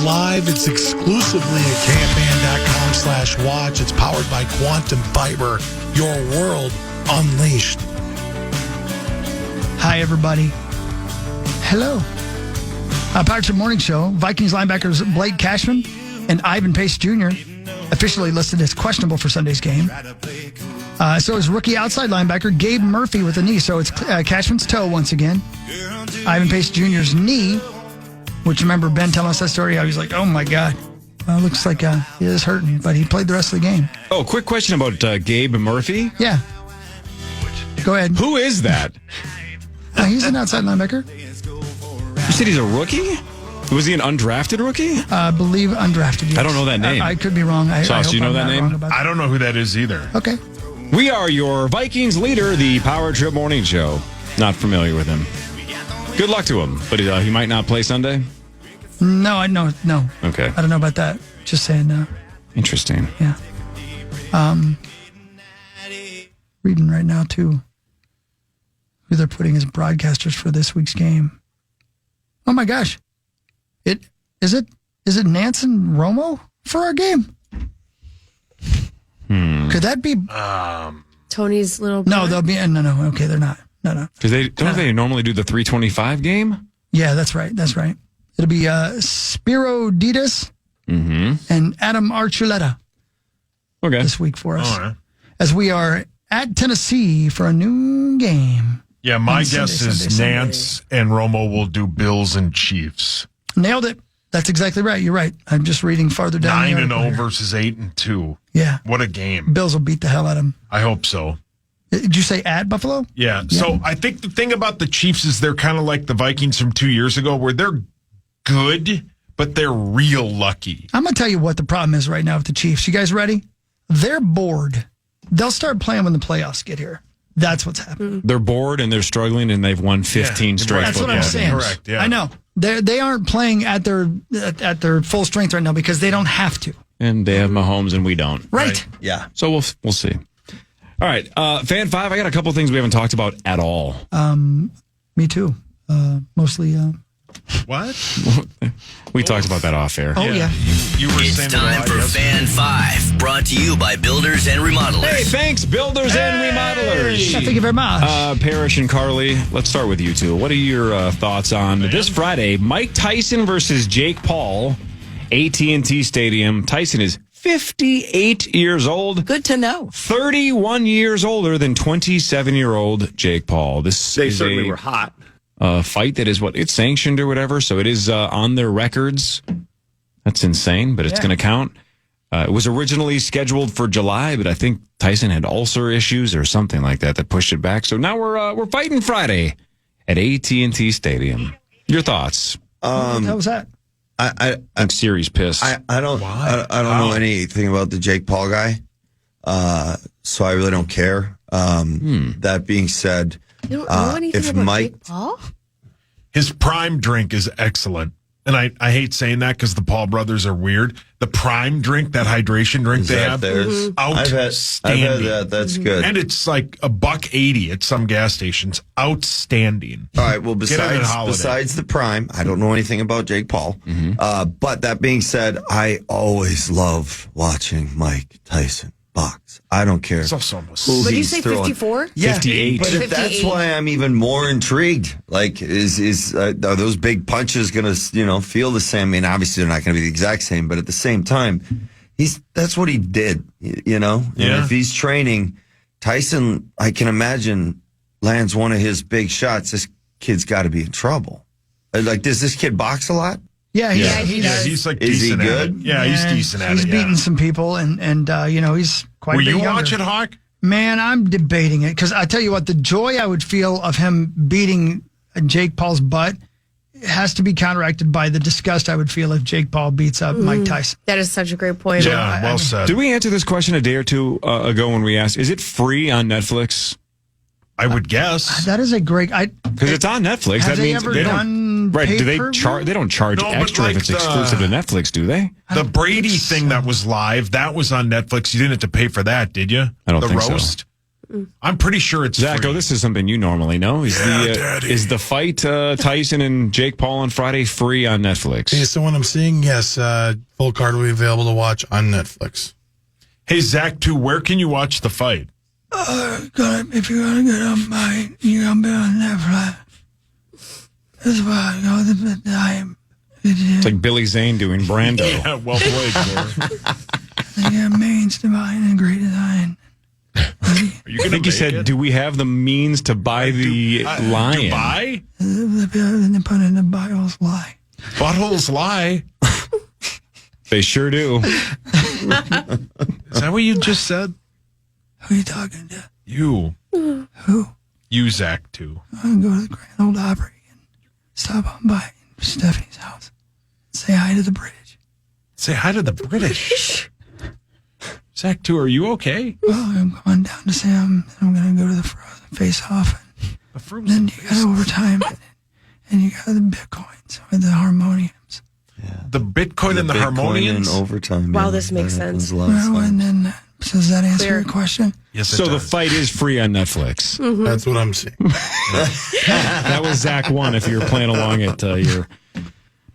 live. It's exclusively at KFAN.com/watch. It's powered by Quantum Fiber, your world unleashed. Hi, everybody. Hello. Power Trip Morning Show. Vikings linebackers Blake Cashman and Ivan Pace Jr. officially listed as questionable for Sunday's game. So is rookie outside linebacker Gabe Murphy with a knee. So it's Cashman's toe once again. Ivan Pace Jr.'s knee, which remember Ben telling us that story, how he's like, oh my God. Well, it looks like he is hurting, but he played the rest of the game. Oh, quick question about Gabe Murphy. Yeah. Go ahead. Who is that? He's an outside linebacker. You said he's a rookie? Was he an undrafted rookie? I believe undrafted. Yes. I don't know that name. I could be wrong. Sauce, do you know that name? I don't know who that is either. Okay. We are your Vikings leader, the Power Trip Morning Show. Not familiar with him. Good luck to him, but he might not play Sunday? No. Okay. I don't know about that. Just saying. Interesting. Yeah. Reading right now, too, who they're putting as broadcasters for this week's game. Oh, my gosh. Is it Nance and Romo for our game? Could that be Tony's little No, brother? they'll be no. Okay, they're not. No. Because they normally do the 325 game? Yeah, that's right. It'll be Spiro Ditas and Adam Archuleta this week for us. Right. As we are at Tennessee for a noon game. Yeah, my guess is Nance and Romo will do Bills and Chiefs. Nailed it. That's exactly right. You're right. I'm just reading farther down. 9-0 versus 8-2. Yeah. What a game. Bills will beat the hell out of them. I hope so. Did you say at Buffalo? Yeah. So I think the thing about the Chiefs is they're kind of like the Vikings from 2 years ago, where they're good, but they're real lucky. I'm going to tell you what the problem is right now with the Chiefs. You guys ready? They're bored. They'll start playing when the playoffs get here. That's what's happening. They're bored and they're struggling, and they've won 15 straight. That's what I'm saying. Correct. Yeah. I know. They aren't playing at their full strength right now because they don't have to. And they have Mahomes and we don't. Right. Yeah. So we'll see. All right. Fan 5, I got a couple things we haven't talked about at all. Me too. Mostly. What? We talked about that off air. Oh, yeah. You were It's saying time for Fan 5, brought to you by Builders and Remodelers. Hey, thanks, Builders and Remodelers. Thank you very much. Parrish and Carly, let's start with you two. What are your thoughts on this Friday? Mike Tyson versus Jake Paul, AT&T Stadium. Tyson is 58 years old. Good to know. 31 years older than 27-year-old Jake Paul. They certainly were hot. Fight that is it's sanctioned or whatever, so it is on their records. That's insane, but it's going to count. It was originally scheduled for July, but I think Tyson had ulcer issues or something like that pushed it back. So now we're fighting Friday at AT&T Stadium. Your thoughts? How was that? I'm serious pissed. I don't know anything about the Jake Paul guy, so I really don't care. That being said, You don't know anything about Jake Paul? his prime drink is excellent. And I hate saying that because the Paul brothers are weird. The prime drink, that hydration drink they have, outstanding. I've had that. That's good. And it's like $1.80 at some gas stations. Outstanding. All right. Well, besides the prime, I don't know anything about Jake Paul. But that being said, I always love watching Mike Tyson box. I don't care. It's also almost. What did you say, 54? Yeah, 58. But 58. that's why I'm even more intrigued. Like, are those big punches going to, feel the same? I mean, obviously they're not going to be the exact same, but at the same time, that's what he did, Yeah. And if he's training, Tyson, I can imagine, lands one of his big shots. This kid's got to be in trouble. Like, does this kid box a lot? Yeah, he does. He's like Is he decent good? at it. Yeah, he's decent at it. He's beaten some people, and he's quite. Were a bit you younger. watching Hawk? Man, I'm debating it because I tell you what, the joy I would feel of him beating Jake Paul's butt has to be counteracted by the disgust I would feel if Jake Paul beats up Mike Tyson. That is such a great point. Yeah, well said. Did we answer this question a day or two ago when we asked, is it free on Netflix? I would guess. That is a great. Because it's on Netflix. Have That they means ever they done don't. Right? Do they pay-per-view? charge? They don't charge No, but extra like if it's exclusive to Netflix, do they? The Brady thing that was live, that was on Netflix. You didn't have to pay for that, did you? I don't think the roast? so. I'm pretty sure it's Zach, free. this is something you normally know. Is the fight Tyson and Jake Paul on Friday free on Netflix? Okay, so what I'm seeing, yes, full card will be available to watch on Netflix. Hey, Zach, too, where can you watch the fight? If you're going to get on mine, you're going to be on Netflix. That's why I go the time. It's like Billy Zane doing Brando. Yeah, well played, Corey. They got means to mine and great design. I think he said, do we have the means to buy the lion? Dubai? They put in the Bible's lie. Buttholes lie. They sure do. Is that what you just said? Who are you talking to? You. Who? You, Zach, too. I'm going to go to the Grand Old Opry and stop on by Stephanie's house. Say hi to the British. Say hi to the British. Zach, too, are you okay? Well, I'm going down to Sam, and I'm going to go to the Frozen Face-Off. And then you got overtime, and you got the Bitcoins with the harmoniums. Yeah. The Bitcoin and the harmoniums? And overtime. Wow, this makes sense. And then, so does that answer your question? Yes, it So does. the fight is free on Netflix. Mm-hmm. That's what I'm seeing. That was Zach 1 if you're playing along at your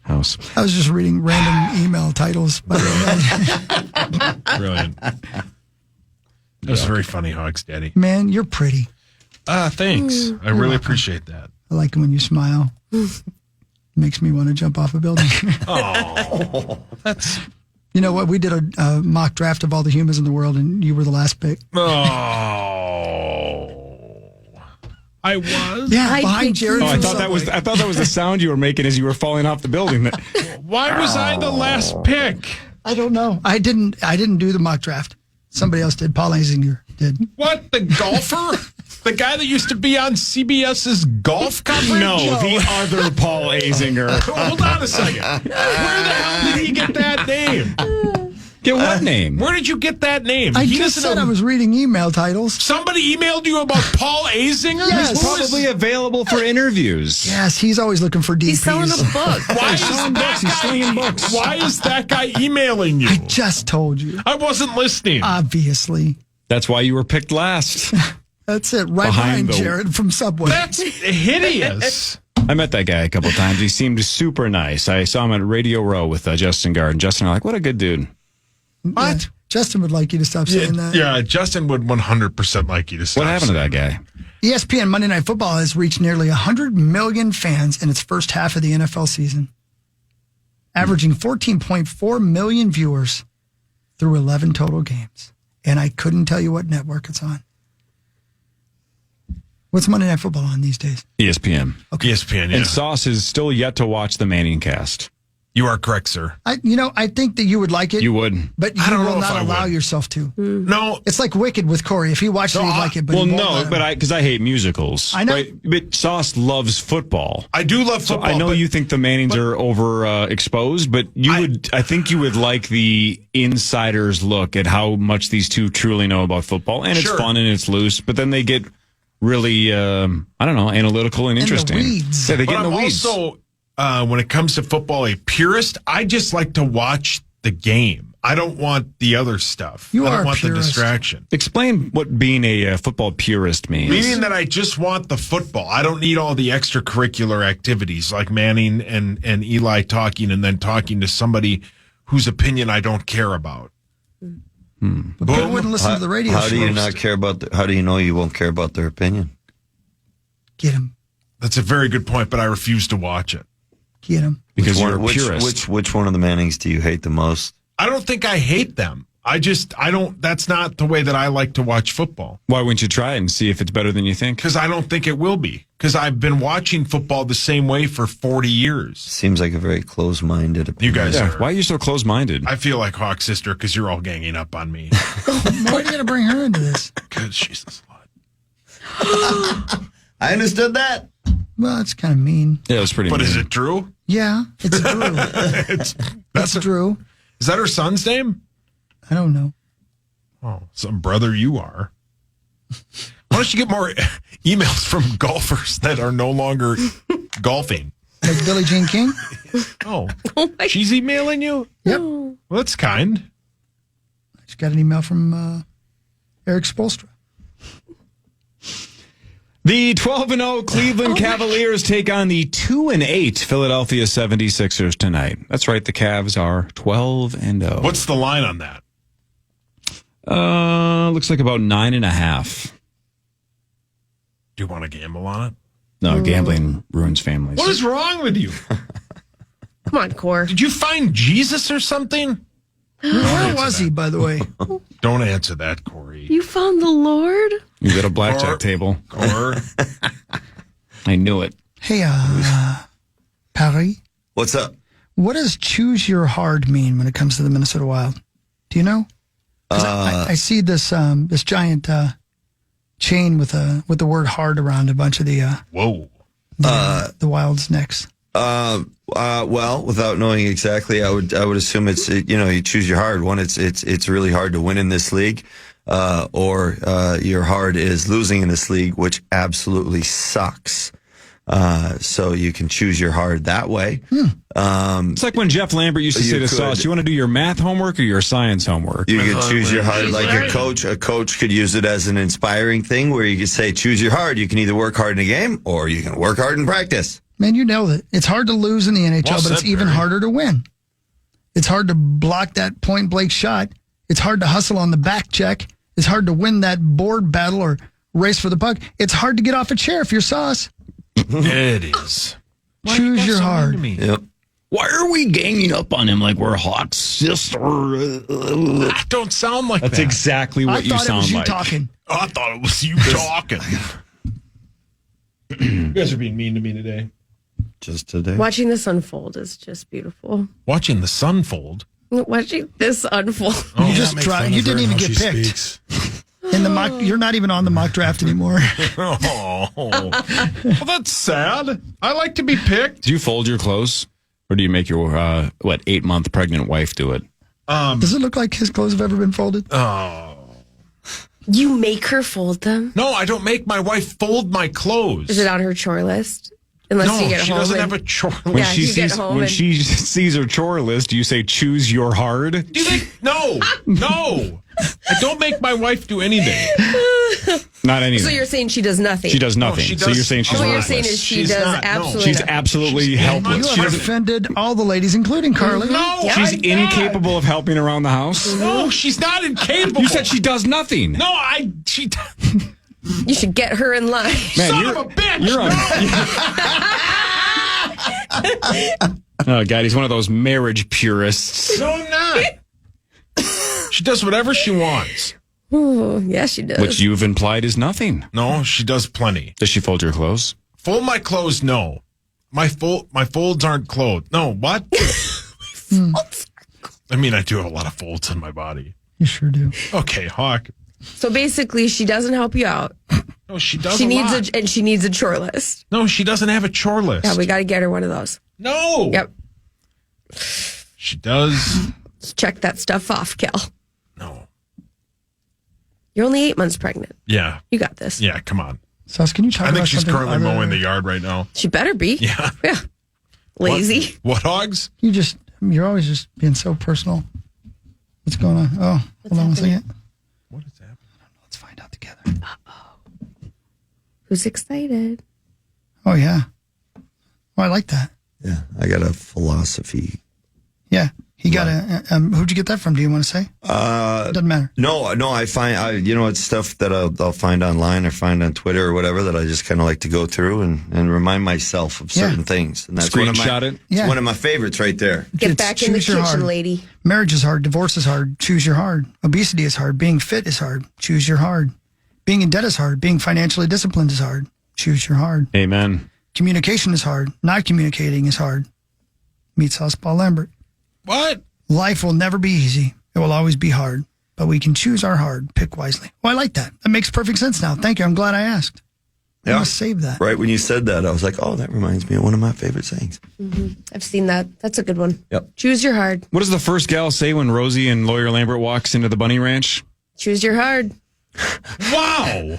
house. I was just reading random email titles. By the way. Brilliant. That was very funny, Hogs Daddy. Man, you're pretty. Thanks. I really appreciate that. I like it when you smile. Makes me want to jump off a building. Oh, that's... You know what? We did a mock draft of all the humans in the world, and you were the last pick. Oh. I was? Yeah, I behind picked Jared. you. Oh, from I thought that was the sound you were making as you were falling off the building. Why was I the last pick? I don't know. I didn't do the mock draft. Somebody else did. Paul Azinger did. What, the golfer? The guy that used to be on CBS's golf coverage? No, the other Paul Azinger. Hold on a second. Where the hell did he get that name? Get what name? Where did you get that name? I He just doesn't said know- I was reading email titles. Somebody emailed you about Paul Azinger? Yes. He's probably available for interviews. Yes, he's always looking for DPs. He's selling a book. Why is selling books. He's slinging books. Why is that guy emailing you? I just told you. I wasn't listening. Obviously. That's why you were picked last. That's it. Right Behind behind the- Jared from Subway. That's hideous. I met that guy a couple of times. He seemed super nice. I saw him at Radio Row with Justin Gard. And Justin and I were like, what a good dude. What? Yeah, Justin would like you to stop saying that. Yeah, Justin would 100% like you to stop. What happened to that saying guy? ESPN Monday Night Football has reached nearly 100 million fans in its first half of the NFL season, averaging 14.4 million viewers through 11 total games. And I couldn't tell you what network it's on. What's Monday Night Football on these days? ESPN. ESPN, yeah. And Sauce is still yet to watch the Manning cast. You are correct, sir. I think that you would like it. You would. But you I don't know will if not I allow would. yourself to. No, It's like Wicked with Corey. If he watched it, he'd like it. But Well, he won't no, let him. but because I hate musicals. I know. Right? But Sauce loves football. I do love So football. I know but you think the Mannings are exposed, but I think you would like the insider's look at how much these two truly know about football, and Sure. it's fun and it's loose. But then they get really, analytical and the interesting. weeds. Yeah, they But get in I'm the weeds. also, when it comes to football, a purist. I just like to watch the game. I don't want the other stuff. You I are don't a want the purist. distraction. Explain what being a football purist means. Meaning that I just want the football. I don't need all the extracurricular activities like Manning and Eli talking and then talking to somebody whose opinion I don't care about. But people wouldn't listen to the radio How show. do you not care about? How do you know you won't care about their opinion? Get him. That's a very good point, but I refuse to watch it. Get him. because you're a which, purist. which one of the Mannings do you hate the most? I don't think I hate them. I don't, that's not the way that I like to watch football. Why wouldn't you try it and see if it's better than you think? Because I don't think it will be. Because I've been watching football the same way for 40 years. Seems like a very close-minded opinion. You guys Yeah, are. why are you so close-minded? I feel like Hawk Sister because you're all ganging up on me. Why are you going to bring her into this? Because she's a slut. I understood that. Well, it's kind of mean. Yeah, it was pretty But mean. is it true? Yeah, it's Drew. That's Drew. Is that her son's name? I don't know. Oh, some brother you are. Why don't you get more emails from golfers that are no longer golfing? Like Billie Jean King? Oh, she's emailing you? Yep. Well, that's kind. She got an email from Eric Spolstra. The 12-0 Cleveland Cavaliers take on the 2-8 Philadelphia 76ers tonight. That's right, the Cavs are 12-0. What's the line on that? Looks like about 9.5. Do you want to gamble on it? No, gambling ruins families. What is wrong with you? Come on, Core. Did you find Jesus or something? Where was he, by the way? Don't answer that, Corey. You found the Lord? You got a blackjack table. Or I knew it. Hey, Paris, What's up? what does choose your hard mean when it comes to the Minnesota Wild? Do you know? 'Cause I see this this giant chain with the word hard around a bunch of the whoa. Wild's necks. Well, without knowing exactly, I would assume you choose your hard one. It's really hard to win in this league, or your hard is losing in this league, which absolutely sucks. So you can choose your hard that way. It's like when Jeff Lambert used to say to Sauce, you want to do your math homework or your science homework? You could choose your hard like your coach. A coach could use it as an inspiring thing where you could say, choose your hard. You can either work hard in a game or you can work hard in practice. Man, you nailed it. It's hard to lose in the NHL, Well but it's said, even Barry. harder to win. It's hard to block that point blank shot. It's hard to hustle on the back check. It's hard to win that board battle or race for the puck. It's hard to get off a chair if you're Sauce. It is. Choose your hard. Yep. Why are we ganging up on him like we're hot sister? That don't sound like That's that. exactly what I you thought it sound was you like. talking. I thought it was you talking. You guys are being mean to me today. Just today. Watching this unfold is just beautiful. Watching the sun fold. Watching this unfold. You just tried. You didn't even get picked in the mock. You're not even on the mock draft anymore. Oh, well, that's sad. I like to be picked. Do you fold your clothes? Or do you make your, 8-month pregnant wife do it? Does it look like his clothes have ever been folded? You make her fold them? No, I don't make my wife fold my clothes. Is it on her chore list? Unless No, you get she home doesn't and- have a chore When Yeah, list. she you get sees home when and- she sees her chore list, do you say choose your hard? Do you think? No. I don't make my wife do anything. Not anything. So you're saying she does nothing? she does nothing. she so does- you're saying she's What you're worthless. saying is she She's does not, no. absolutely She's nothing. absolutely helpless. You She have doesn't- offended all the ladies, including Carly. No, she's I'm not. incapable of helping around the house. No, she's not incapable. You said she does nothing. No, she. You should get her in line. Man, Son you're, of a bitch! You're oh, God, he's one of those marriage purists. No, I'm not. She does whatever she wants. Ooh, yeah, she does. Which you've implied is nothing. No, she does plenty. Does she fold your clothes? Fold my clothes? No. My folds aren't clothed. No, what? I mean, I do have a lot of folds on my body. You sure do. Okay, Hawk. So basically, she doesn't help you out. No, she does. She needs lot. and she needs a chore list. No, she doesn't have a chore list. Yeah, we got to get her one of those. No. Yep. She does. Let's check that stuff off, Kel. No. You're only 8 months pregnant. Yeah. You got this. Yeah. Come on. Sauce, can you talk I about think she's something currently other- mowing the yard right now. She better be. Yeah. Yeah. Lazy. What hogs? You're always just being so personal. What's going on? Oh, hold on a second. What is happening? Let's find out together. Who's excited? Oh, yeah. Oh, I like that. Yeah, I got a philosophy. Yeah. He got who'd you get that from? Do you want to say? Doesn't matter. No, I find it's stuff that I'll find online or find on Twitter or whatever that I just kind of like to go through and remind myself of certain things. And that's Screenshot it? Yeah. It's one of my favorites right there. Get It's back in the choose your kitchen, hard. lady. Marriage is hard. Divorce is hard. Choose your hard. Obesity is hard. Being fit is hard. Choose your hard. Being in debt is hard. Being financially disciplined is hard. Choose your hard. Amen. Communication is hard. Not communicating is hard. Meet Sauce Paul Lambert. What? Life will never be easy. It will always be hard. But we can choose our hard. Pick wisely. Well, I like that. That makes perfect sense now. Thank you. I'm glad I asked. I must save that. Right when you said that, I was like, oh, that reminds me of one of my favorite sayings. I've seen that. That's a good one. Yep. Choose your hard. What does the first gal say when Rosie and Lawyer Lambert walks into the bunny ranch? Choose your hard. Wow.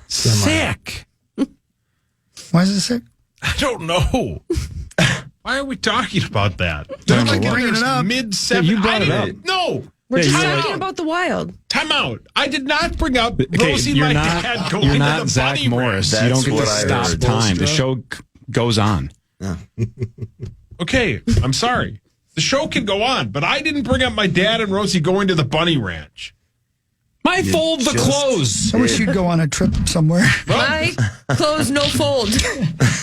Sick. Why is it sick? I don't know. Why are we talking about that? Don't like bringing it up. Mid-7. Yeah, you brought it up. No. We're Yeah, just you're talking like- about the wild. Time out. I did not bring up Rosie my dad going You're to not the Zach bunny Morris. ranch. You don't get to That's what I stop heard. time. The show goes on. Okay, I'm sorry. The show can go on, but I didn't bring up my dad and Rosie going to the bunny ranch. My fold the clothes. I wish you'd go on a trip somewhere. My clothes no fold.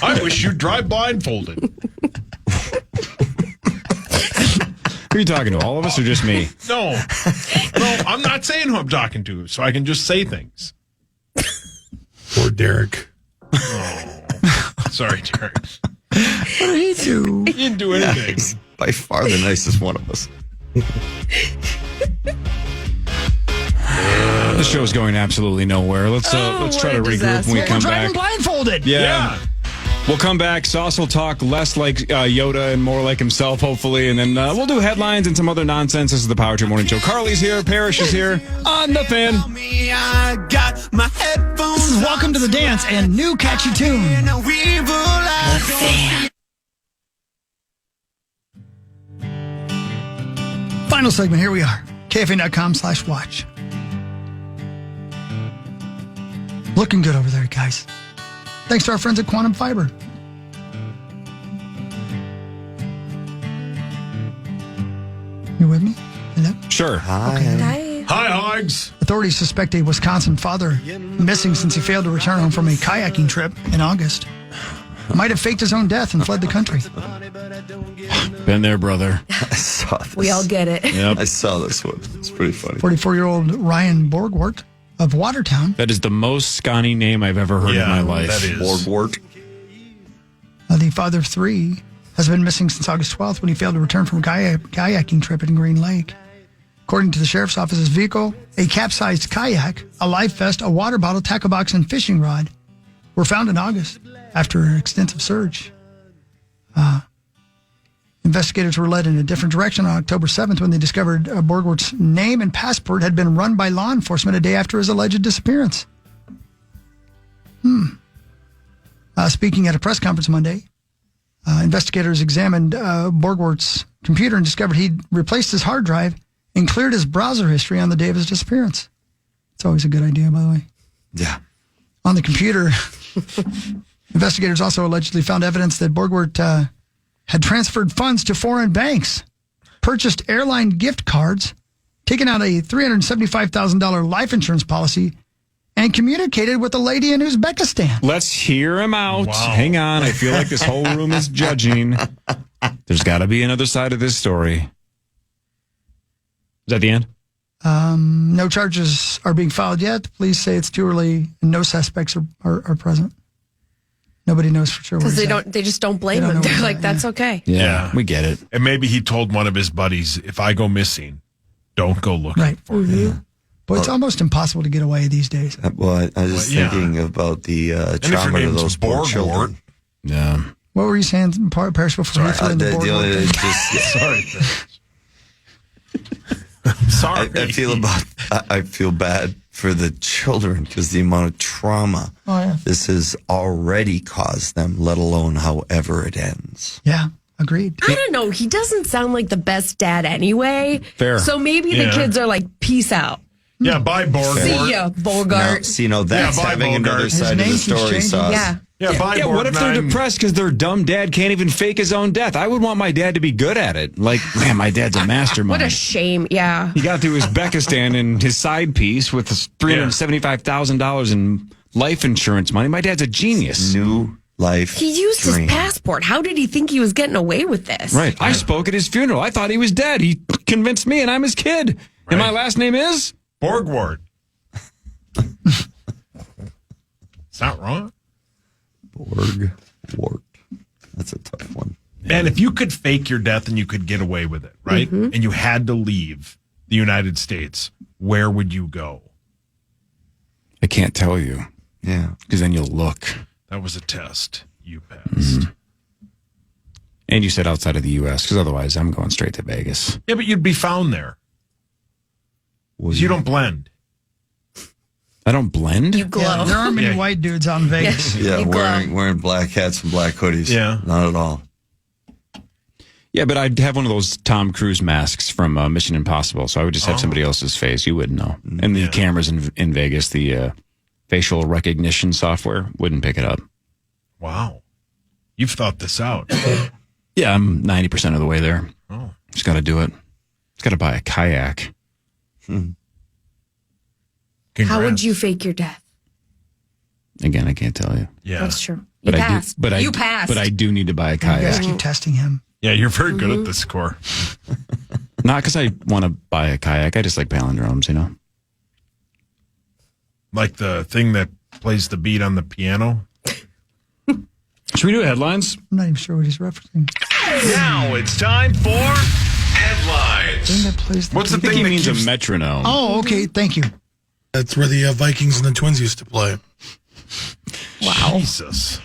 I wish you'd drive blindfolded. Who are you talking to? All of us or just me? No, I'm not saying who I'm talking to, so I can just say things. Poor Derek. Sorry, Derek. What did he do? He didn't do anything. He's by far the nicest one of us. The show's going absolutely nowhere. Let's try to regroup disaster. when we We're come driving back. blindfolded. Yeah. We'll come back. Sauce will talk less like Yoda and more like himself, hopefully. And then we'll do headlines and some other nonsense. This is the Power Trip Morning Show. Carly's here. Parrish is here on the Fan. This is Welcome to the Dance and new catchy tune. Final segment. Here we are. KFAN.com/watch. Looking good over there, guys. Thanks to our friends at Quantum Fiber. You with me? Hello? Sure. Hi. Hi, Hogs. Authorities suspect a Wisconsin father missing since he failed to return home from a kayaking trip in August. Might have faked his own death and fled the country. Been there, brother. I saw this. We all get it. Yep. I saw this one. It's pretty funny. 44-year-old Ryan Borgwart of Watertown. That is the most scrawny name I've ever heard in my life. that is. Borgwart. The father of three has been missing since August 12th when he failed to return from a kayaking trip in Green Lake. According to the sheriff's office, his vehicle, a capsized kayak, a life vest, a water bottle, tackle box, and fishing rod were found in August after an extensive search. Investigators were led in a different direction on October 7th when they discovered Borgwart's name and passport had been run by law enforcement a day after his alleged disappearance. Speaking at a press conference Monday, investigators examined Borgwart's computer and discovered he'd replaced his hard drive and cleared his browser history on the day of his disappearance. It's always a good idea, by the way. Yeah. On the computer, investigators also allegedly found evidence that Borgwart had transferred funds to foreign banks, purchased airline gift cards, taken out a $375,000 life insurance policy, and communicated with a lady in Uzbekistan. Let's hear him out. Wow. Hang on. I feel like this whole room is judging. There's got to be another side of this story. Is that the end? No charges are being filed yet. Police say it's too early and no suspects are present. Nobody knows for sure. Because where they just don't blame They don't him. know They're where like, he's at, that's okay. Yeah, we get it. And maybe he told one of his buddies, if I go missing, don't go looking Right. for me. But it's almost impossible to get away these days. Well, I was just thinking about the if your trauma to name's those poor Borgwart, children. Yeah. What were you saying, Parrish, before you threw in the The board? only- just- Sorry. Sorry. I feel bad for the children because the amount of trauma this has already caused them, let alone however it ends. Yeah, agreed. I don't know. He doesn't sound like the best dad anyway. Fair. So maybe the Yeah. kids are like, peace out. Yeah, bye, Borgwart. See ya, Bogart. That's bye, having Bogart. another His side of name the keeps story, changing. Sauce. Yeah. Yeah, bye, Yeah, what if they're Borgnine. depressed because their dumb dad can't even fake his own death? I would want my dad to be good at it. Like, man, my dad's a mastermind. What a shame. Yeah. He got to Uzbekistan and his side piece with his $375,000 in life insurance money. My dad's a genius. New life. He used dream. his passport. How did he think he was getting away with this? Right. I spoke at his funeral. I thought he was dead. He convinced me, and I'm his kid. And my last name is? Borgwart. It's not wrong. Borgwart. That's a tough one. And if you could fake your death and you could get away with it, right? Mm-hmm. And you had to leave the United States, where would you go? I can't tell you Yeah. because then you'll look. That was a test. You passed. And you said outside of the U.S. because otherwise I'm going straight to Vegas. Yeah, but you'd be found there. 'Cause you don't blend. I don't blend? You glow. Yeah, there aren't many Yeah. white dudes out in Vegas. Yeah, You glow. wearing black hats and black hoodies. Yeah. Not at all. Yeah, but I'd have one of those Tom Cruise masks from Mission Impossible, so I would just have somebody else's face. You wouldn't know. And the cameras in Vegas, the facial recognition software wouldn't pick it up. Wow. You've thought this out. Yeah, I'm 90% of the way there. Oh. Just got to do it. Just got to buy a kayak. How would you fake your death? Again, I can't tell you. Yeah. That's true. You But passed. I passed. But I do need to buy a You guys kayak. keep testing him. Yeah, you're very good at this score. Not because I want to buy a kayak. I just like palindromes, you know? Like the thing that plays the beat on the piano. Should we do headlines? I'm not even sure what he's referencing. Now it's time for headlines. Thing that plays What's the I think thing he that means keeps... a metronome. Oh, okay. Thank you. That's where the Vikings and the Twins used to play. Wow. Jesus.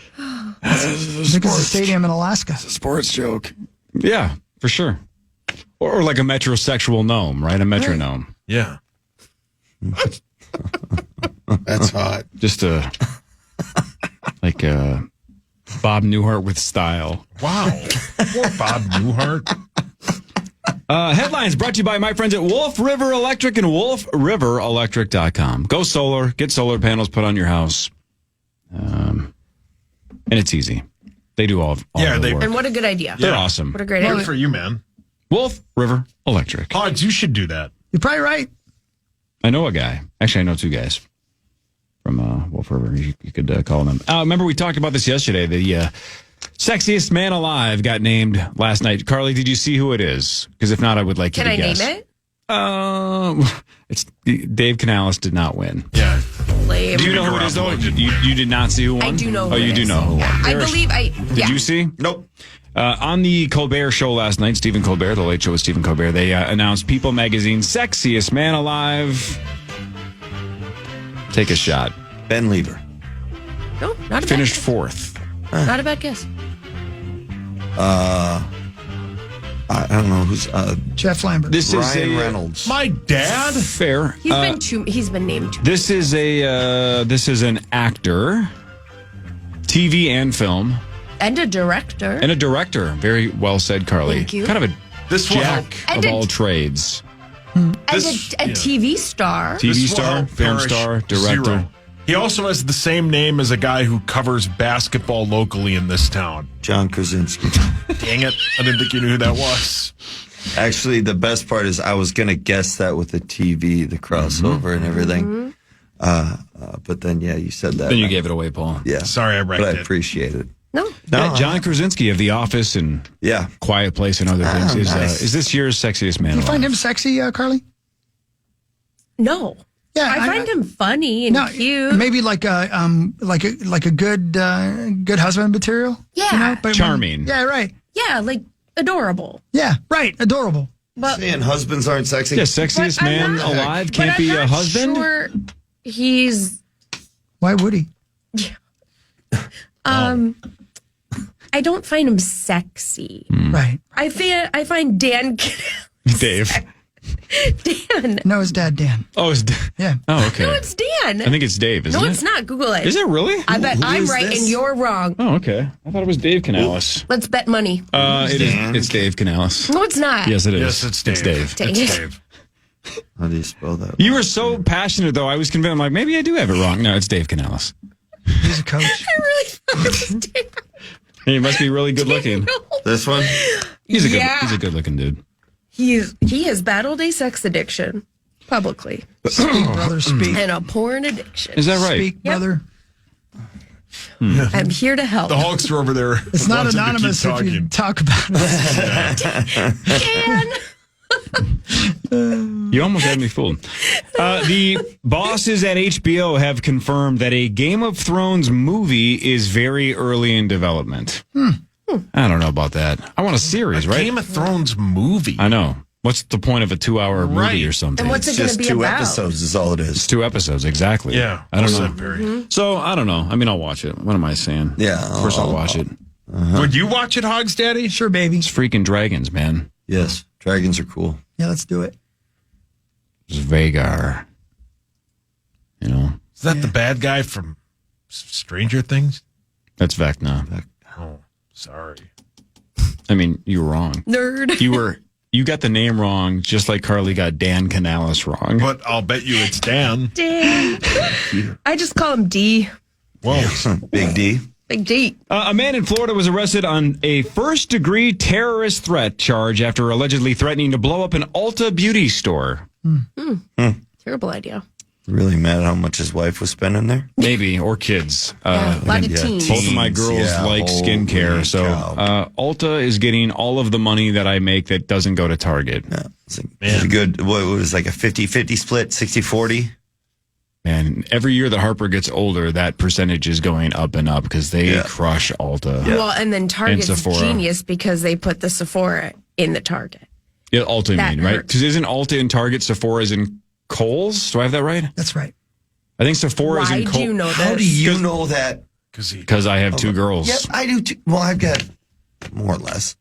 I think it's a stadium in Alaska. Sports joke. Yeah, for sure. Or like a metrosexual gnome, right? A metronome. Yeah. That's hot. Just like a Bob Newhart with style. Wow. Poor Bob Newhart. Headlines brought to you by my friends at Wolf River Electric and wolfriverelectric.com. Go solar. Get solar panels put on your house. And it's easy. They do all Yeah, the they- work. And what a good idea. They're awesome. What a great Good idea. for you, man. Wolf River Electric. Hogs, you should do that. You're probably right. I know a guy. Actually, I know two guys from Wolf River. You could call them. Remember we talked about this yesterday. The sexiest man alive got named last night. Carly, did you see who it is? Because if not, I would like you Can to I guess. name it? It's Dave Canales did not win. Yeah. Lame. Do you know who it is, though? You did not see who won? I do know who Oh, you it do is. know who won. I believe Did you see? Nope. On the Colbert Show last night, Stephen Colbert, The Late Show with Stephen Colbert, they announced People Magazine's sexiest man alive. Take a shot. Ben Lieber. No, not a Finished bad fourth. guess. Not a bad guess. I don't know who's Jeff Lambert. This Ryan is Reynolds. My dad? fair. He's been named too. This is an actor, TV and film, And a director. and a director. Very well said, Carly. Thank you. Kind of a This will help. jack And of a- all trades. and this- a TV star. TV This will star, help film Parrish star, director. zero. He also has the same name as a guy who covers basketball locally in this town. John Krasinski. Dang it. I didn't think you knew who that was. Actually, the best part is I was going to guess that with the TV, the crossover and everything. But then, yeah, you said that. Then you gave it away, Paul. Yeah. Sorry, I wrecked But I it. appreciate it. No. Yeah, John Krasinski of The Office and Yeah. Quiet Place and other things nice. is this year's sexiest man You alive? find him sexy, Carly? No. Yeah, I find him funny and cute. Maybe like a good husband material. Yeah. But Charming. yeah, right. Yeah, like adorable. Yeah, right. Adorable. But, Saying husbands aren't sexy. Yeah, sexiest but I'm man not- alive but can't I'm be a not husband. Sure he's Why would he? I don't find him sexy. Right. I find Dan Dave. Dan. No, his dad, Dan. Oh, it's Yeah. Oh, okay. No, it's Dan. I think it's Dave, isn't no, it? it's not. Google it. Is it really? I bet Who I'm is right this? and you're wrong. Oh, okay. I thought it was Dave Canales. Let's bet money. It is. It's Dave Canales. No, it's not. Yes, it is. Yes, it's Dave. It's Dave. Dang It's it. Dave. How do you spell that? You were so passionate, though. I was convinced. I'm like, maybe I do have it wrong. No, it's Dave Canales. He's a coach. I really thought it was Dave. He must be really good looking. This one? He's a Yeah. good looking dude. He has battled a sex addiction publicly Speak, brother, speak. and a porn addiction. Is that right? Speak, Yep. brother. I'm here to help. The Hulkster over there. It's not wants him to keep anonymous if you talking. talk about it. Dan. You almost had me fooled. The bosses at HBO have confirmed that a Game of Thrones movie is very early in development. I don't know about that. I want a series, right? Game of Thrones movie. I know. What's the point of a 2-hour movie Right. or something? And what's It's it going just to be 2 about? episodes is all it It's is. 2 episodes, exactly. Yeah. I don't well know. said, Barry. So, I don't know. I mean, I'll watch it. What am I saying? Yeah, Of course I'll watch it. Would you watch it, Hogs Daddy? Sure, baby. It's freaking dragons, man. Yes. Dragons are cool. Yeah, let's do it. It's Vagar. You know? Is that the bad guy from Stranger Things? That's Vecna. Oh, sorry. I mean, you were wrong. Nerd. You got the name wrong, just like Carly got Dan Canales wrong. But I'll bet you it's Dan. Dan. I just call him D. Whoa. Big D. Big D. A man in Florida was arrested on a first-degree terrorist threat charge after allegedly threatening to blow up an Ulta beauty store. Terrible idea. Really mad how much his wife was spending there. Maybe, or kids. A lot of teens. Both of my girls like skincare, so Ulta is getting all of the money that I make that doesn't go to Target. Yeah, it's a good, what was like a 50-50 split, 60-40? And every year that Harper gets older, that percentage is going up and up because they crush Ulta. Well, and then Target's Sephora. genius because they put the Sephora in the Target. Yeah, Ulta, That you mean, right? hurts. Because isn't Ulta in Target, Sephora's in Kohl's? Do I have that right? That's right. I think Sephora's Why in do Kohl's. you know this? How do you know that? Because I have two girls. Yep, I do too. Well, I've got more or less.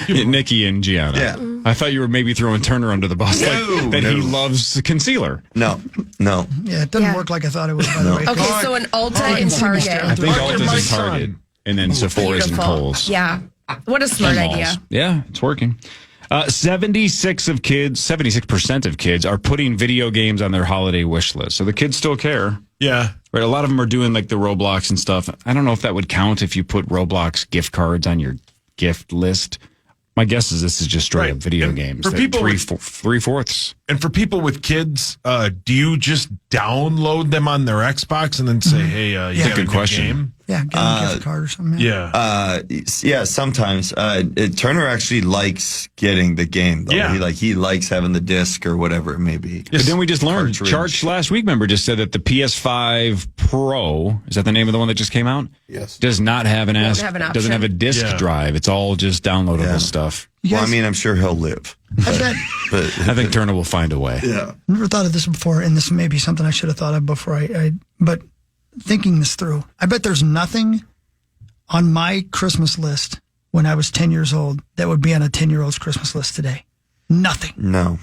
Nikki and Gianna. Yeah. I thought you were maybe throwing Turner under the bus. Like, that he loves concealer. No. Yeah, it doesn't work like I thought it would, by the way. Okay, so an Ulta and Target. I think Ulta's in Target. And then Sephora's in Beautiful. Kohl's. Yeah. What a smart idea. Yeah, it's working. 76% of kids are putting video games on their holiday wish list. So the kids still care. Yeah. Right, a lot of them are doing like the Roblox and stuff. I don't know if that would count if you put Roblox gift cards on your gift list. My guess is this is just straight up video games. For people three-fourths. And for people with kids, do you just download them on their Xbox and then say, "Hey, you got a good new question. game?" Yeah, get a gift card or something. Yeah. Yeah, sometimes. Turner actually likes getting the game, though. Yeah. He likes having the disc or whatever it may be. But then we just learned, Cartridge. Charge last week, member just said that the PS5 Pro, is that the name of the one that just came out? Yes. Does not have an Won't have an doesn't have a disc Yeah. drive. It's all just downloadable stuff. You Well, I guys, mean, I'm sure he'll live. I bet. But I think Turner will find a way. yeah. Never thought of this before, and this may be something I should have thought of before but thinking this through, I bet there's nothing on my Christmas list when I was 10 years old that would be on a 10-year-old's Christmas list today. Nothing. No.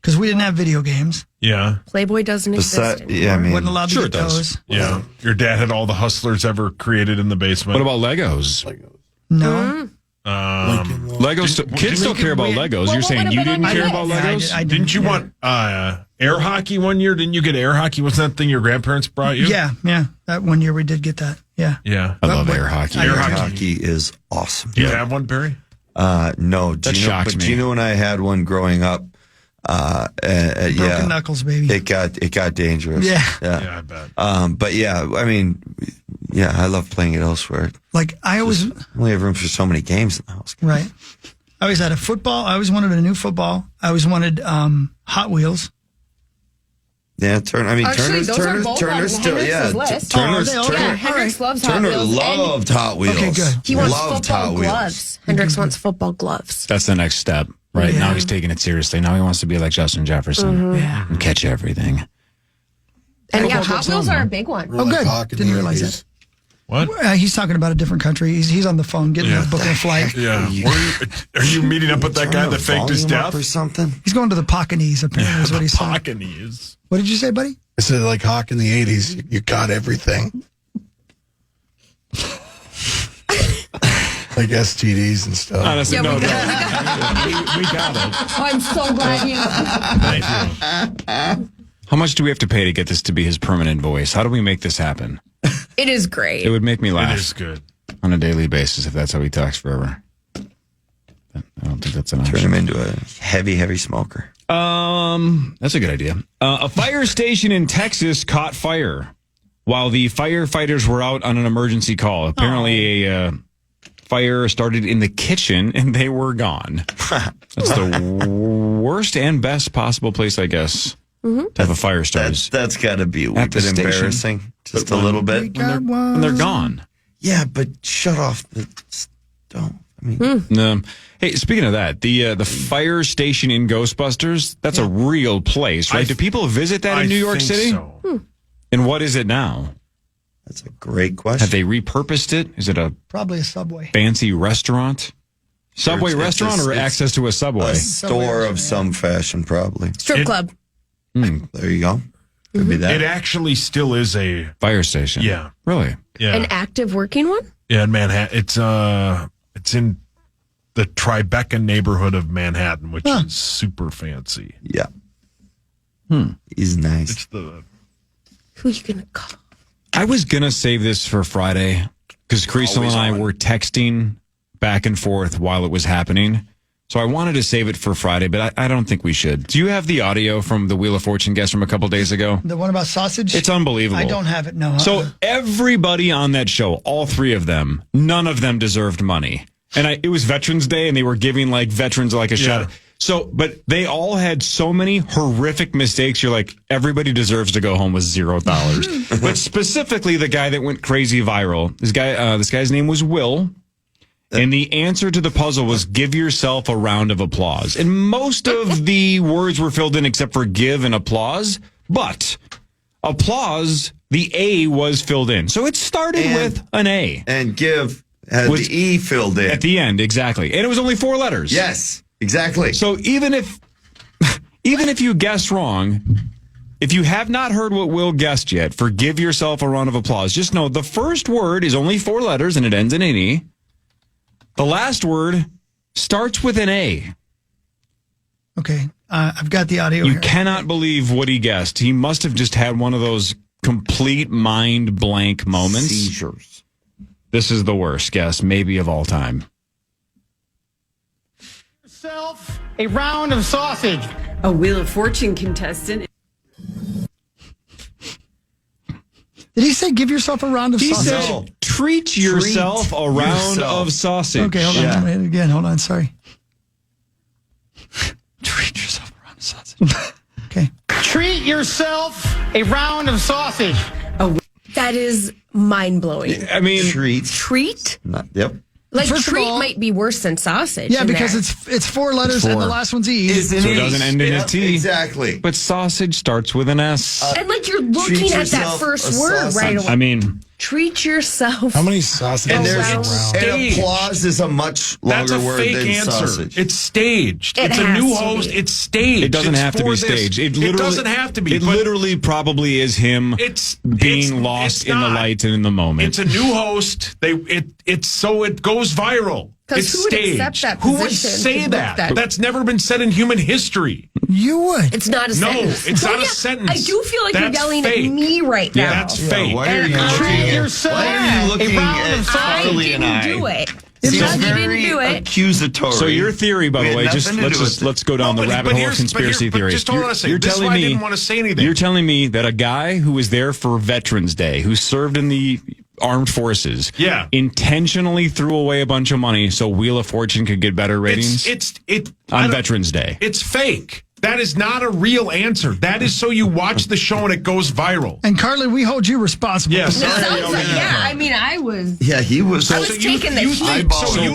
Because we didn't have video games. Yeah. Playboy doesn't exist anymore. Yeah, I mean, Wasn't allowed to Sure get it does. those. Yeah. Your dad had all the hustlers ever created in the basement. What about Legos? No. Kids still care about Legos. You're saying you didn't care about Legos? I Didn't you want air hockey one year? Didn't you get air hockey? Wasn't that thing your grandparents brought you? Yeah. That one year we did get that. Yeah. Yeah. I love air hockey. Air hockey is awesome. Do you have one, Perry? No. That shocks me. Gino and I had one growing up. Broken knuckles, baby. It got dangerous. Yeah. Yeah, I bet. But yeah, I mean, yeah, I love playing it elsewhere. Like, I always, Only have room for so many games in the house. right. I always had a football. I always wanted a new football. I always wanted Hot Wheels. Yeah, Turner's those are both Turner's on still, Hendrix's yeah. list. Turner's, Oh, are they? Turner, Yeah, Hendrix loves Hot Turner Wheels. loved Hot Wheels. Okay, good. He wants loved football Hot Wheels. gloves. Hendrix wants football gloves. That's the next step, right? Yeah. Now he's taking it seriously. Now he wants to be like Justin Jefferson Yeah. and catch everything. And yeah, Hot Wheels are a big one. Oh, good. Didn't realize that. What? He's talking about a different country. He's on the phone getting a booking a flight. Yeah. Are you meeting up with that guy that faked his Volume up death? or something? He's going to the Pockenees, apparently, is what he said. Pockenees. What did you say, buddy? I said, like Hawk in the 80s, you got everything. Like STDs and stuff. Honestly, Yeah, no, we no. got We got it. Oh, I'm so glad you. Thank you. How much do we have to pay to get this to be his permanent voice? How do we make this happen? It is great. It would make me It laugh is good. on a daily basis if that's how he talks forever. But I don't think that's an Turn option. him into a heavy smoker. That's a good idea. A fire station in Texas caught fire while the firefighters were out on an emergency call. Apparently, a fire started in the kitchen and they were gone. That's the worst and best possible place, I guess, to have a fire start. That's got to be a wee At the bit station. embarrassing. Just a little bit. And they're gone. Yeah, but shut off the stove. I mean, No. Hey, speaking of that, the fire station in Ghostbusters, that's a real place, right? Do people visit that in New York think City? So. And what is it now? that's a great question. Have they repurposed it? Is it a Probably a Subway. fancy restaurant? Subway It's- restaurant or it's- access to a Subway? a store of some fashion, probably. Strip club. There you go. Could be that. It actually still is a Fire station. Yeah. Really? yeah. An active working one? Yeah, in Manhattan. It's in the Tribeca neighborhood of Manhattan, which is super fancy. Yeah. He's nice. It's the Who are you going to call? I was going to save this for Friday because Creasel and I were texting back and forth while it was happening. So I wanted to save it for Friday, but I don't think we should. Do you have the audio from the Wheel of Fortune guest from a couple days ago? The one about sausage? It's unbelievable. I don't have it, no. So everybody on that show, all three of them, none of them deserved money. And it was Veterans Day, and they were giving like veterans like a shout. So, but they all had so many horrific mistakes. You're like, everybody deserves to go home with $0. But specifically, the guy that went crazy viral, this guy's name was Will. And the answer to the puzzle was give yourself a round of applause. And most of the words were filled in except for give and applause. But applause, the A was filled in. So it started with an A. And give had the E filled in. At the end, exactly. And it was only 4 letters. Yes, exactly. So even if you guessed wrong, if you have not heard what Will guessed yet, give yourself a round of applause. Just know the first word is only 4 letters and it ends in an E. The last word starts with an A. Okay, I've got the audio You here. cannot believe what he guessed. He must have just had one of those complete mind blank moments. Seizures. This is the worst guess, maybe of all time. Yourself a round of sausage. A Wheel of Fortune contestant. Did he say give yourself a round of He sausage? said treat yourself a round of sausage. Okay, hold on. I'm gonna hit it again. Hold on, sorry. Treat yourself a round of sausage. Okay. Treat yourself a round of sausage. That is mind-blowing. I mean, Treat? Yep. Like, First of treat all- might be worse than sausage. Yeah, in because there. it's 4 letters and the last one's E. Isn't so it? it doesn't end in a T. Exactly. But sausage starts with an S. And like you're looking at that yourself first a word sausage. right away. I mean, treat yourself. How many sausages And are there's- around? Staged. And applause is a much That's longer a word fake than answer. sausage. It's staged. It It's a has new to host. be. It's staged. it doesn't It's have to for be this. staged. It doesn't have to be. It but literally probably is him being lost in the light and in the moment. It's a new host. It's so it goes viral. 'Cause It's who would staged. accept that Who would position say to look that? that- That's never been said in human history. You would. It's not a No, sentence. it's not a yeah, sentence. I do feel like you're That's yelling fake. at me right now. That's fake. Why are And you I- looking Treat at yourself Why are you looking a round at of I Charlie and didn't I? do it. Seems You didn't very do it. accusatory. So your theory, by We the had way, just nothing to do with it. let's go down No, the but rabbit hole of here's- conspiracy but theories. just hold on a second. This is why I didn't want to say anything. You're telling me that a guy who was there for Veterans Day, who served in the armed forces, intentionally threw away a bunch of money so Wheel of Fortune could get better ratings on Veterans Day. It's fake. That is not a real answer. That is so you watch the show and it goes viral. And Carly, we hold you responsible. Yes. It sounds like, I mean, I was. Yeah, he was. I was taking the heat. So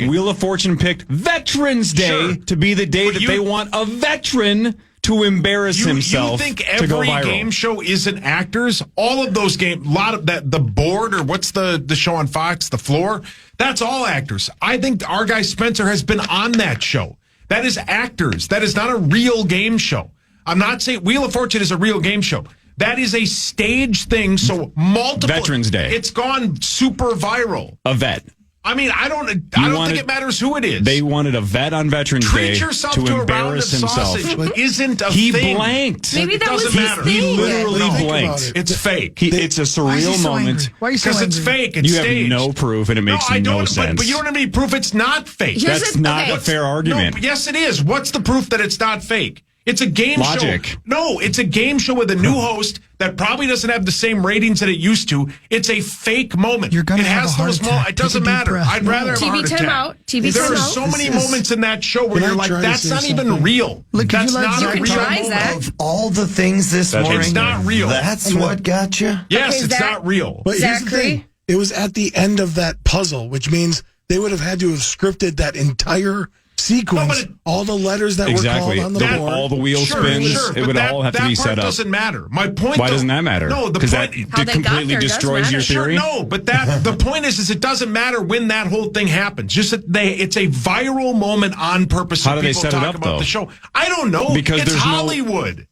Wheel of Fortune picked Veterans Day to be the day that they want a veteran to embarrass himself. You think to go every viral. game show isn't actors? All of those games, a lot of that, the board or what's the show on Fox, The Floor? That's all actors. I think our guy Spencer has been on that show. That is actors. That is not a real game show. I'm not saying Wheel of Fortune is a real game show. That is a stage thing. So multiple Veterans Day. It's gone super viral. A vet. I mean, I don't think it matters who it is. They wanted a vet on Veterans Day Treat yourself to to a round of embarrass himself. sausage isn't a He thing. blanked. Maybe that was doesn't his matter. thing. He literally No. blanked. It's fake. It's a Why is he surreal so moment. angry? Why are you so Because angry? it's fake. It's You have staged. no proof, and it makes I no don't, sense. But you don't have any proof it's not fake. Here's That's the- not okay. a fair argument. No, yes, it is. What's the proof that it's not fake? It's a game Logic. show. No, it's a game show with a new host that probably doesn't have the same ratings that it used to. It's a fake moment. You're gonna it have has a heart those attack. moments. It Take a doesn't deep matter. breath. I'd rather have a TV heart attack. timeout. TV there are timeout. so many moments in that show where Can I you're like, try to that's say not even something? real. Look, could That's you let not Zach a real try, moment. Zach? Of all the things this morning, It's not real. That's what got you? Yes, Okay, it's Zach- not real. But here's the Zachary? thing. It was at the end of that puzzle, which means they would have had to have scripted that entire sequence, No, but all the letters that Exactly. were called on the That- board. all the wheel spins. It but would all have to be that set part up. doesn't matter. My point. Why doesn't that matter? No, the because that point. How they got completely there does destroys your matter. Sure, theory. no, but the point is it doesn't matter when that whole thing happens. Just that it's a viral moment on purpose. How so do they people set it talk up, about though? the show. I don't know. Because it's there's no- Hollywood.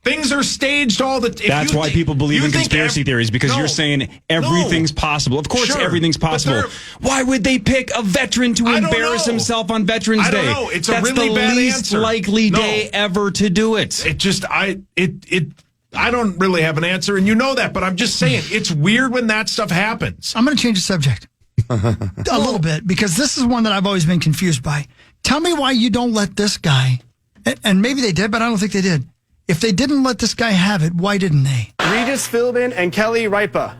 Things are staged all the time. That's why people believe in conspiracy theories, because you're saying everything's possible. Of course, everything's possible. Why would they pick a veteran to embarrass himself on Veterans Day? I don't know. It's That's a really the bad least answer. likely day ever to do it. I don't really have an answer, and you know that, but I'm just saying it's weird when that stuff happens. I'm going to change the subject a little bit, because this is one that I've always been confused by. Tell me why you don't let this guy, and maybe they did, but I don't think they did. If they didn't let this guy have it, why didn't they? Regis Philbin and Kelly Ripa.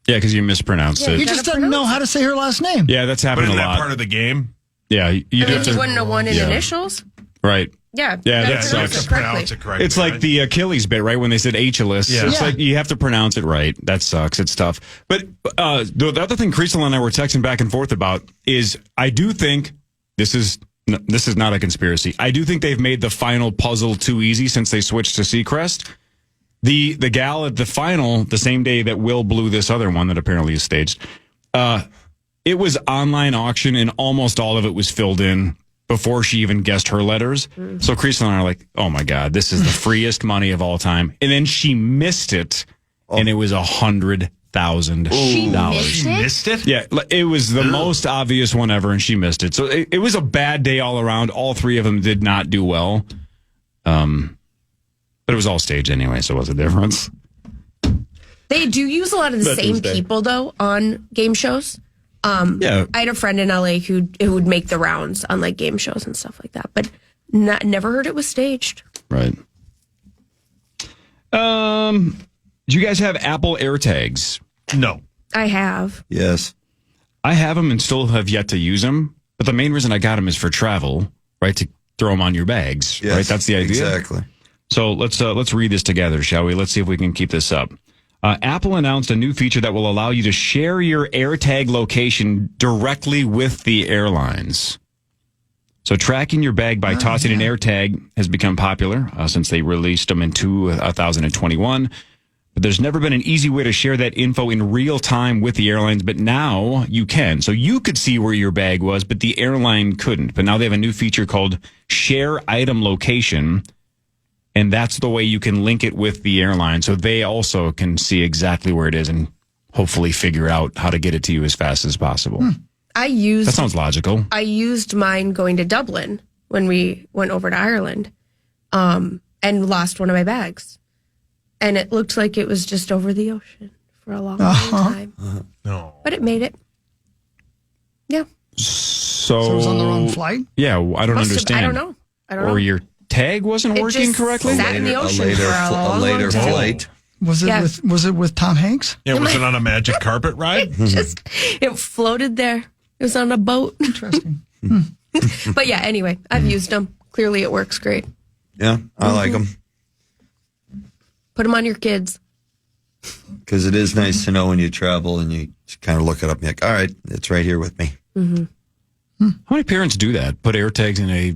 Yeah, because you mispronounced it. He just doesn't know how to say her last name. Yeah, that's happened But a isn't lot. that part of the game? Yeah, you do have He to. wouldn't have won in initials. Right. Yeah. Yeah, that that's sucks. Pronounce it correctly. It's like the Achilles bit, right? When they said Achilles. Yeah. It's like you have to pronounce it right. That sucks. It's tough. But the other thing Crystal and I were texting back and forth about is I do think this is not a conspiracy. I do think they've made the final puzzle too easy since they switched to Seacrest. The gal at the final, the same day that Will blew this other one that apparently is staged, it was online auction and almost all of it was filled in before she even guessed her letters. So Crystal and I are like, oh my God, this is the freest money of all time. And then she missed it, and it was $100,000. She missed it? Yeah, it was the most obvious one ever, and she missed it. So it was a bad day all around. All three of them did not do well. But it was all staged anyway, so what's the difference? They do use a lot of the same Veterans Day. people, though, on game shows. Yeah. I had a friend in LA who would make the rounds on like game shows and stuff like that, but never heard it was staged. Right. Do you guys have Apple AirTags? No. I have. Yes. I have them and still have yet to use them. But the main reason I got them is for travel, right? To throw them on your bags, Yes, right? That's the idea. Exactly. So let's read this together, shall we? Let's see if we can keep this up. Apple announced a new feature that will allow you to share your AirTag location directly with the airlines. So tracking your bag by tossing an AirTag has become popular since they released them in 2021. But there's never been an easy way to share that info in real time with the airlines, but now you can. So you could see where your bag was, but the airline couldn't. But now they have a new feature called Share Item Location. And that's the way you can link it with the airline, so they also can see exactly where it is and hopefully figure out how to get it to you as fast as possible. That sounds logical. I used mine going to Dublin when we went over to Ireland, and lost one of my bags, and it looked like it was just over the ocean for a long time. No. But it made it. Yeah. So it was on the wrong flight? Yeah, I don't understand. I don't know. Or your tag wasn't It working just correctly? sat in the ocean for a long later time. flight. Was it with Tom Hanks? Yeah, was it on a magic carpet ride? It floated there. It was on a boat. Interesting. But yeah, anyway, I've used them. Clearly it works great. Yeah, I like them. Put them on your kids. Because it is nice to know when you travel and you kind of look it up and you're like, all right, it's right here with me. How many parents do that? Put AirTags in a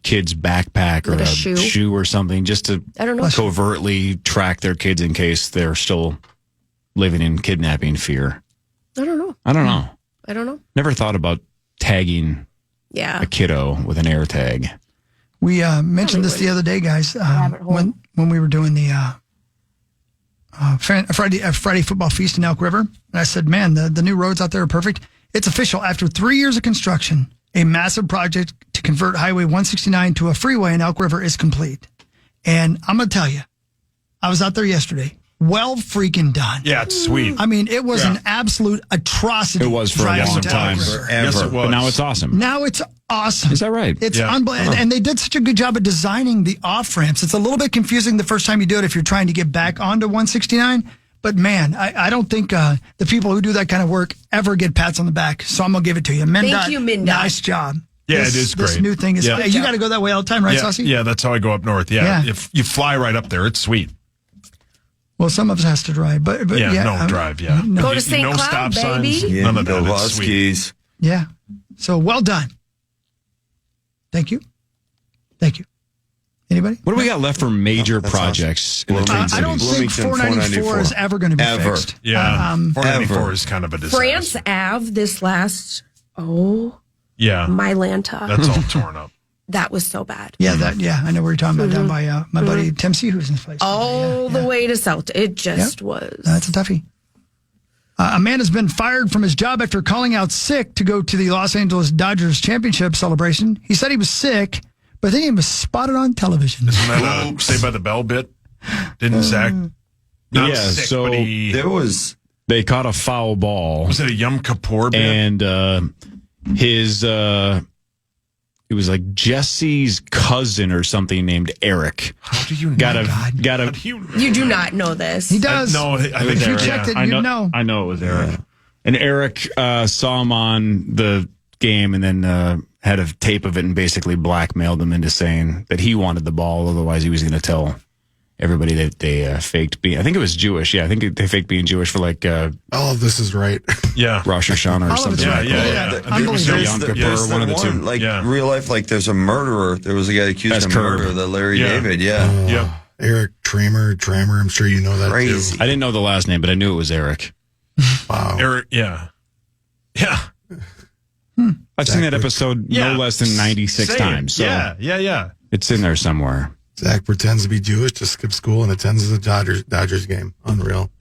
kid's backpack or Like a a shoe? or something just to I don't know. covertly track their kids in case they're still living in kidnapping fear. I don't know. I don't know. I don't know. Never thought about tagging Yeah. a kiddo with an AirTag. We mentioned this the other day, guys, when we were doing the Friday football feast in Elk River. And I said, man, the new roads out there are perfect. It's official. After 3 years of construction, a massive project to convert Highway 169 to a freeway in Elk River is complete. And I'm going to tell you, I was out there yesterday. Well freaking done. Yeah, it's sweet. I mean, it was an absolute atrocity. It was for a driving long to time. Elk River. Yes, it was. But now it's awesome. Now it's awesome. Is that right? It's Yeah. unbelievable. And they did such a good job of designing the off ramps. It's a little bit confusing the first time you do it if you're trying to get back onto 169. But man, I don't think the people who do that kind of work ever get pats on the back. So I'm going to give it to you. MnDOT, Thank you, MnDOT. Nice job. Yeah, This- it is This great. new thing is, Yeah. you got to go that way all the time, right, Yeah, Saucy? yeah, that's how I go up north. Yeah. Yeah. If you fly right up there, it's sweet. Well, some of us has to drive, but Yeah, drive, yeah. No. Go to St. No Cloud, stop baby. signs. Yeah, None of go that. It's sweet. Huskies. Yeah. So well done. Thank you. Thank you. Anybody? What do we got left for major That's projects in the Twin I don't Cities? think Bloomington, 494 is ever going to be Ever. fixed. Yeah. 494 ever. is kind of a disaster. France Ave this last, Yeah. Mylanta. That's all torn up. that was so bad. Yeah, I know where you're talking about, down by my buddy Tim Seahoosen's place. All the way to South. It just was. That's a toughie. A man has been fired from his job after calling out sick to go to the Los Angeles Dodgers championship celebration. He said he was sick, but then he was spotted on television. Isn't that a Saved by the Bell bit? Didn't Zach? Not sick, so but they caught a foul ball. Was it a Yom Kippur bit? And it was like Jesse's cousin or something named Eric. How do you know? You do not know this. He does. I think if you checked it, you'd know. I know it was Eric. And Eric saw him on the game and then had a tape of it and basically blackmailed him into saying that he wanted the ball. Otherwise, he was going to tell everybody that they faked being, I think it was Jewish. Yeah, I think they faked being Jewish for like all of this is right. Yeah, Rosh Hashanah or something. Yeah. I think it was Yom Kippur, one of the two. Like real life, like there's a murderer. There was a guy accused of murder, the Larry David. Yeah. Eric Tramer. I'm sure you know that Crazy. too. I didn't know the last name, but I knew it was Eric. Wow. Eric. Yeah. I've seen that episode no less than 96 times. So yeah. It's in there somewhere. Zach pretends to be Jewish to skip school and attends the Dodgers game. Unreal.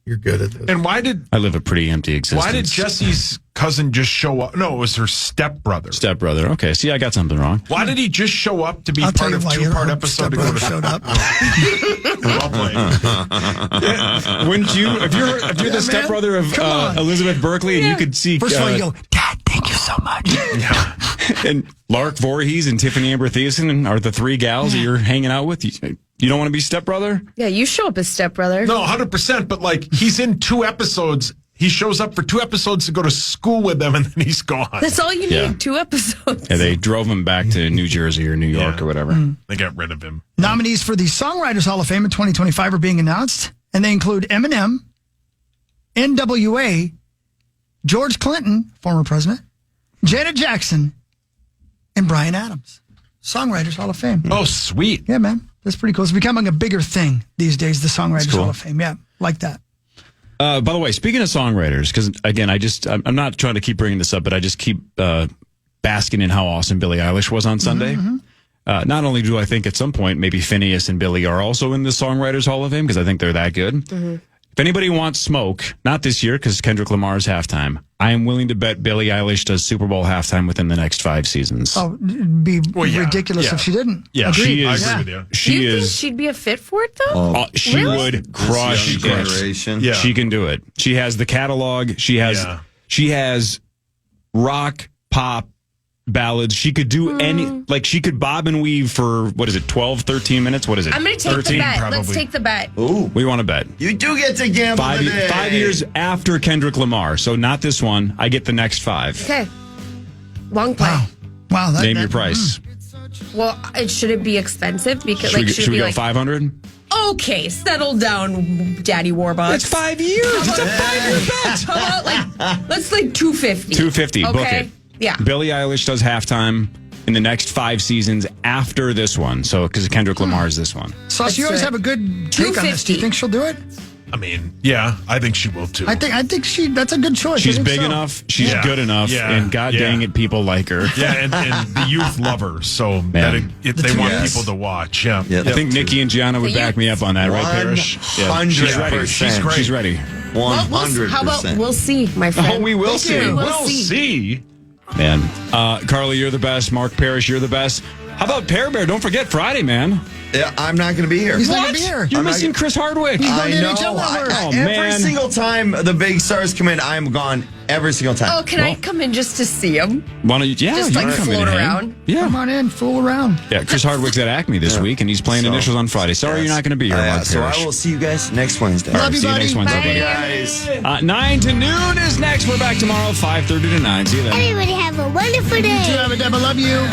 You're good at this. And why did I live a pretty empty existence? Why did Jesse's cousin just show up? No, it was her stepbrother. Stepbrother. Okay, see, I got something wrong. Why did he just show up to be part of two-part episode to go to showed up? Well played. Wouldn't you? If you're the stepbrother of Elizabeth Berkley, and you could see First of all, you go, Dad, thank you so much. And Lark Voorhees and Tiffany Amber Thiessen are the three gals that you're hanging out with. You don't want to be stepbrother? Yeah, you show up as stepbrother. No, 100%. But like, he's in 2 episodes. He shows up for 2 episodes to go to school with them, and then he's gone. That's all you need, 2 episodes. Yeah, they drove him back to New Jersey or New York or whatever. They got rid of him. Nominees for the Songwriters Hall of Fame in 2025 are being announced, and they include Eminem, NWA, George Clinton, former president, Janet Jackson, and Bryan Adams. Songwriters Hall of Fame. Oh, sweet. Yeah, man. That's pretty cool. It's becoming a bigger thing these days, the Songwriters Hall of Fame. Yeah, like that. By the way, speaking of songwriters, because again, I'm not trying to keep bringing this up, but I just keep basking in how awesome Billie Eilish was on Sunday. Not only do I think at some point maybe Phineas and Billy are also in the Songwriters Hall of Fame because I think they're that good. If anybody wants smoke, not this year because Kendrick Lamar's halftime, I am willing to bet Billie Eilish does Super Bowl halftime within the next 5 seasons. Oh, it'd be ridiculous if she didn't. Yeah, Agreed. she is. I agree with you. She Do you is. think she'd be a fit for it, though? She would crush it. Generation. Yeah. She can do it. She has the catalog. She has rock, pop, ballads. She could do she could bob and weave for, 12, 13 minutes? What is it? I'm going to take 13, the bet. probably. Let's take the bet. Ooh. We want to bet. You do get to gamble 5 years after Kendrick Lamar. So not this one. I get the next 5. Okay. Long play. Wow. Name your price. Well, should it be expensive? Because Should we go 500? Okay, settle down, Daddy Warbucks. It's 5 years. It's a 5-year bet. How about let's 250. 250. Okay. Book it. Yeah. Billie Eilish does halftime in the next 5 seasons after this one. So, because Kendrick Lamar is this one. Sauce, you always have a good take on this. Do you think she'll do it? I mean, yeah, I think she will too. I think that's a good choice. She's big enough. She's good enough. And god dang it, people like her. Yeah, and the youth love her. So they want people to watch. Yeah. I think Nikki and Gianna would back me up on that, right, Parrish? Yeah. She's ready. 100%. She's ready. 100%. How about we'll see, my friend? Oh, we will see. We'll see. Man. Carly, you're the best. Mark Parrish, you're the best. How about Pear Bear? Don't forget Friday, man. Yeah, I'm not going to be here. He's not going to be here. You're missing Chris Hardwick. I know. Oh, every man. single time the big stars come in, I'm gone every single time. Oh, can I come in just to see him? Why don't you? Yeah, Just you like can come in float and hang. around. Yeah. Come on in, fool around. Yeah, Chris Hardwick's at Acme this week, and he's playing initials on Friday. Sorry you're not going to be here, Mark So Parrish. I will see you guys next Wednesday. Love you, See you buddy. next Wednesday, Bye, buddy. guys. 9 to noon is next. We're back tomorrow, 5:30 to 9. See you then. Everybody have a wonderful day. You too, Abba Dabba. Love you.